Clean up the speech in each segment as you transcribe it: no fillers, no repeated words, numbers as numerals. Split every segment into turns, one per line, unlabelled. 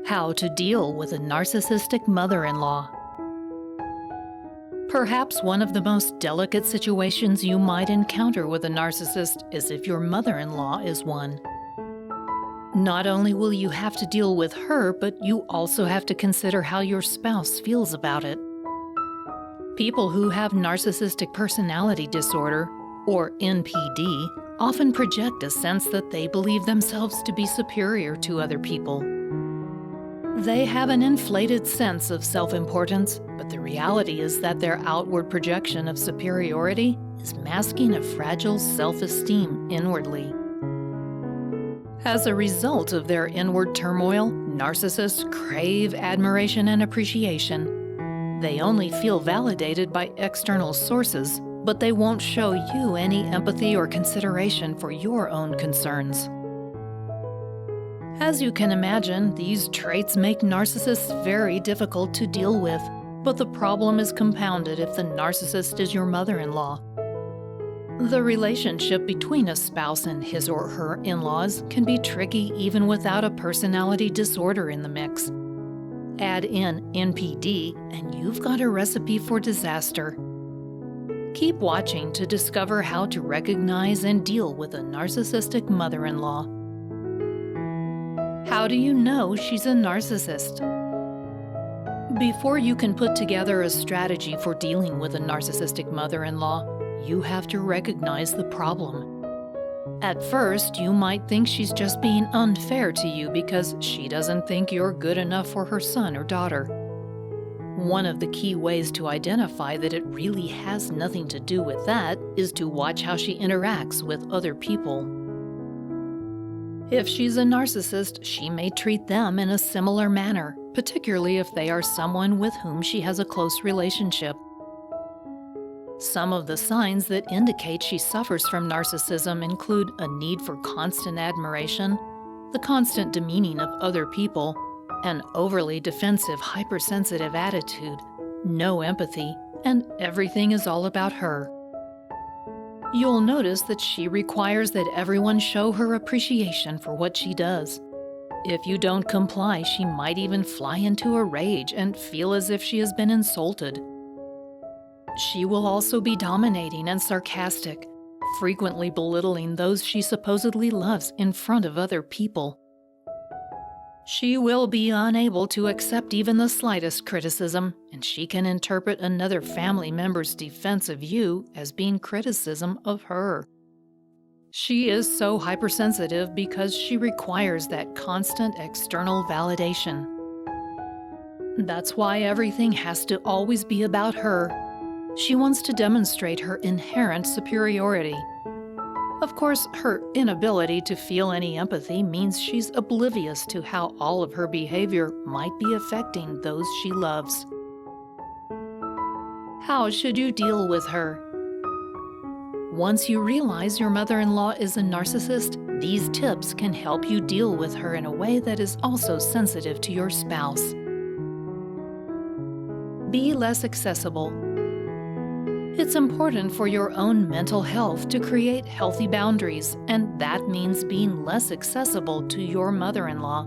How to deal with a narcissistic mother-in-law. Perhaps one of the most delicate situations you might encounter with a narcissist is if your mother-in-law is one. Not only will you have to deal with her, but you also have to consider how your spouse feels about it. People who have narcissistic personality disorder, or NPD, often project a sense that they believe themselves to be superior to other people. They have an inflated sense of self-importance, but the reality is that their outward projection of superiority is masking a fragile self-esteem inwardly. As a result of their inward turmoil, narcissists crave admiration and appreciation. They only feel validated by external sources, but they won't show you any empathy or consideration for your own concerns. As you can imagine, these traits make narcissists very difficult to deal with, but the problem is compounded if the narcissist is your mother-in-law. The relationship between a spouse and his or her in-laws can be tricky even without a personality disorder in the mix. Add in NPD, and you've got a recipe for disaster. Keep watching to discover how to recognize and deal with a narcissistic mother-in-law. How do you know she's a narcissist? Before you can put together a strategy for dealing with a narcissistic mother-in-law, you have to recognize the problem. At first, you might think she's just being unfair to you because she doesn't think you're good enough for her son or daughter. One of the key ways to identify that it really has nothing to do with that is to watch how she interacts with other people. If she's a narcissist, she may treat them in a similar manner, particularly if they are someone with whom she has a close relationship. Some of the signs that indicate she suffers from narcissism include a need for constant admiration, the constant demeaning of other people, an overly defensive, hypersensitive attitude, no empathy, and everything is all about her. You'll notice that she requires that everyone show her appreciation for what she does. If you don't comply, she might even fly into a rage and feel as if she has been insulted. She will also be dominating and sarcastic, frequently belittling those she supposedly loves in front of other people. She will be unable to accept even the slightest criticism, and she can interpret another family member's defense of you as being criticism of her. She is so hypersensitive because she requires that constant external validation. That's why everything has to always be about her. She wants to demonstrate her inherent superiority. Of course, her inability to feel any empathy means she's oblivious to how all of her behavior might be affecting those she loves. How should you deal with her? Once you realize your mother-in-law is a narcissist, these tips can help you deal with her in a way that is also sensitive to your spouse. Be less accessible. It's important for your own mental health to create healthy boundaries, and that means being less accessible to your mother-in-law.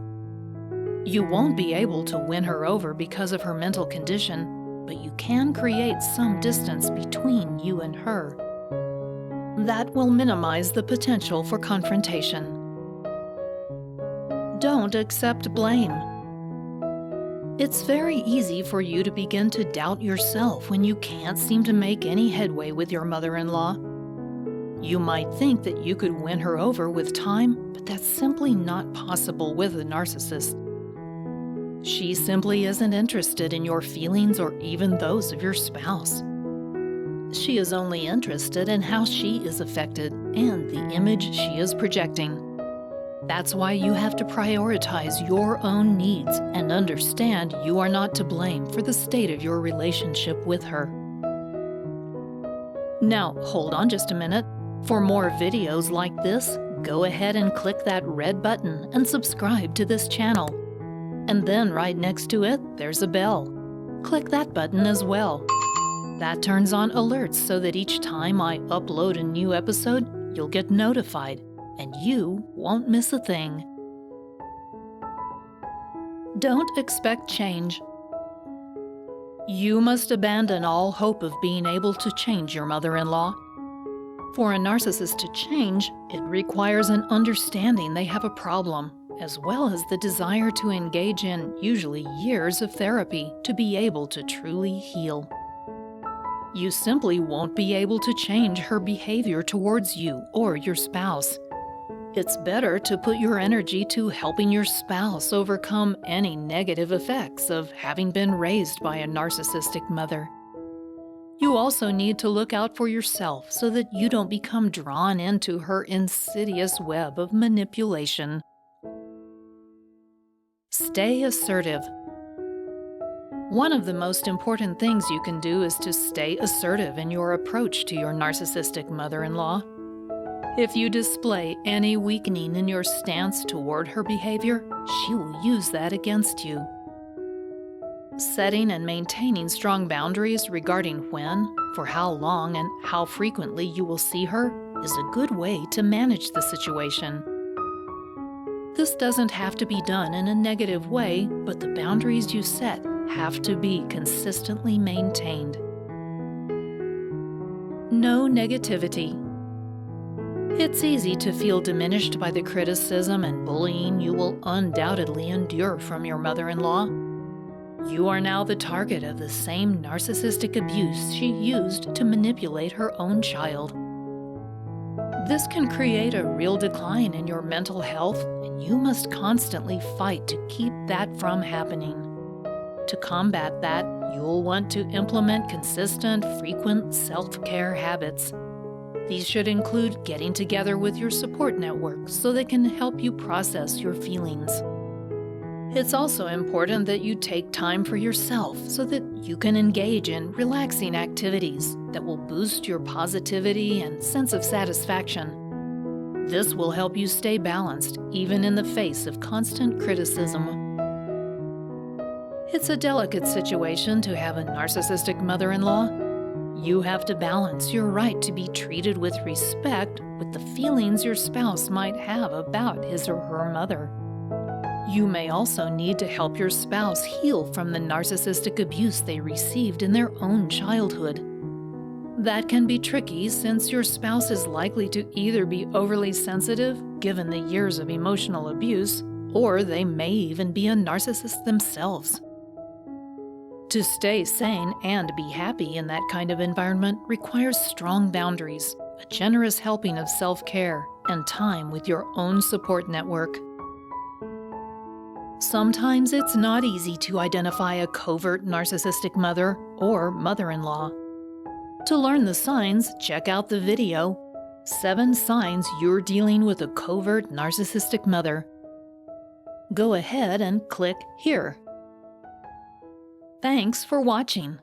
You won't be able to win her over because of her mental condition, but you can create some distance between you and her. That will minimize the potential for confrontation. Don't accept blame. It's very easy for you to begin to doubt yourself when you can't seem to make any headway with your mother-in-law. You might think that you could win her over with time, but that's simply not possible with a narcissist. She simply isn't interested in your feelings or even those of your spouse. She is only interested in how she is affected and the image she is projecting. That's why you have to prioritize your own needs and understand you are not to blame for the state of your relationship with her. Now, hold on just a minute. For more videos like this, go ahead and click that red button and subscribe to this channel. And then right next to it, there's a bell. Click that button as well. That turns on alerts so that each time I upload a new episode, you'll get notified, and you won't miss a thing. Don't expect change. You must abandon all hope of being able to change your mother-in-law. For a narcissist to change, it requires an understanding they have a problem, as well as the desire to engage in, usually years of therapy, to be able to truly heal. You simply won't be able to change her behavior towards you or your spouse. It's better to put your energy to helping your spouse overcome any negative effects of having been raised by a narcissistic mother. You also need to look out for yourself so that you don't become drawn into her insidious web of manipulation. Stay assertive. One of the most important things you can do is to stay assertive in your approach to your narcissistic mother-in-law. If you display any weakening in your stance toward her behavior, she will use that against you. Setting and maintaining strong boundaries regarding when, for how long, and how frequently you will see her is a good way to manage the situation. This doesn't have to be done in a negative way, but the boundaries you set have to be consistently maintained. No negativity. It's easy to feel diminished by the criticism and bullying you will undoubtedly endure from your mother-in-law. You are now the target of the same narcissistic abuse she used to manipulate her own child. This can create a real decline in your mental health, and you must constantly fight to keep that from happening. To combat that, you'll want to implement consistent, frequent self-care habits. These should include getting together with your support network so they can help you process your feelings. It's also important that you take time for yourself so that you can engage in relaxing activities that will boost your positivity and sense of satisfaction. This will help you stay balanced even in the face of constant criticism. It's a delicate situation to have a narcissistic mother-in-law. You have to balance your right to be treated with respect with the feelings your spouse might have about his or her mother. You may also need to help your spouse heal from the narcissistic abuse they received in their own childhood. That can be tricky since your spouse is likely to either be overly sensitive, given the years of emotional abuse, or they may even be a narcissist themselves. To stay sane and be happy in that kind of environment requires strong boundaries, a generous helping of self-care, and time with your own support network. Sometimes it's not easy to identify a covert narcissistic mother or mother-in-law. To learn the signs, check out the video, 7 Signs You're Dealing with a Covert Narcissistic Mother. Go ahead and click here. Thanks for watching.